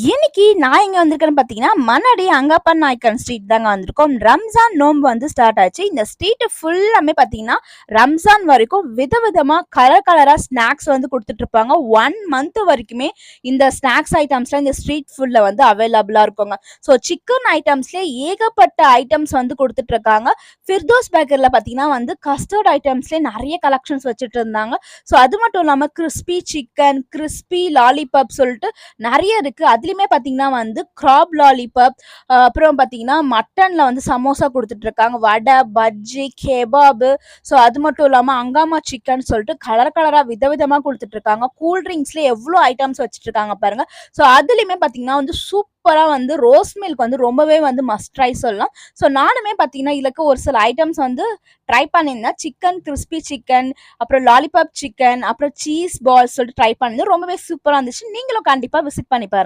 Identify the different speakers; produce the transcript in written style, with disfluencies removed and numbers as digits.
Speaker 1: இன்னைக்கு நான் எங்க வந்திருக்கேன்னு பார்த்தீங்கன்னா, மணடி அங்கப்பன் நாயக்கன் ஸ்ட்ரீட் தாங்க வந்திருக்கோம். ரம்ஜான் நோன்பு வந்து ஸ்டார்ட் ஆச்சு. இந்த ஸ்ட்ரீட் ஃபுல்லாமே பார்த்தீங்கன்னா, ரம்ஜான் வரைக்கும் விதவிதமா கலரா ஸ்நாக்ஸ் வந்து குடுத்துட்டு இருப்பாங்க. 1 மந்த் வரைக்குமே இந்த ஸ்நாக்ஸ் ஐட்டம்ஸ்லாம் இந்த ஸ்ட்ரீட் ஃபுட்ல வந்து அவைலபிளா இருக்குங்க. ஸோ சிக்கன் ஐட்டம்ஸ்லயே ஏகப்பட்ட ஐட்டம்ஸ் வந்து குடுத்துட்டு இருக்காங்க. ஃபிர்தோஸ் பேக்கரில பார்த்தீங்கன்னா வந்து கஸ்டர்ட் ஐட்டம்ஸ்லயே நெறைய கலெக்ஷன்ஸ் வச்சுட்டு இருந்தாங்க. ஸோ அது மட்டும் இல்லாம கிரிஸ்பி சிக்கன், கிரிஸ்பி லாலிபாப் சொல்லிட்டு நெறைய இருக்கு. அதுலயுமே பார்த்தீங்கன்னா வந்து கிராப் லாலிபாப், அப்புறம் பார்த்தீங்கன்னா மட்டன்ல வந்து சமோசா குடுத்துட்டு இருக்காங்க. வடை, பஜ்ஜி, கெபாபு. ஸோ அது மட்டும் இல்லாம அங்காமா சிக்கன் சொல்லிட்டு கலரா விதவிதமா குடுத்துட்டு இருக்காங்க. கூல் ட்ரிங்க்ஸ்ல எவ்ளோ ஐட்டம்ஸ் வச்சுட்டு இருக்காங்க பாருங்க. ஸோ அதுலயுமே பார்த்தீங்கன்னா வந்து சூப்பரா வந்து ரோஸ் மில்க் வந்து ரொம்பவே வந்து மஸ்ட் ட்ரை சொல்லலாம். ஸோ நானுமே பார்த்தீங்கன்னா இதுல ஒரு சில ஐட்டம்ஸ் வந்து ட்ரை பண்ணியிருந்தேன். சிக்கன் கிரிஸ்பி சிக்கன், அப்புறம் லாலிபாப் சிக்கன், அப்புறம் சீஸ் பால்ஸ் சொல்லிட்டு ட்ரை பண்ணியிருந்தேன். ரொம்பவே சூப்பரா இருந்துச்சு. நீங்களும் கண்டிப்பா விசிட் பண்ணி பாருங்க.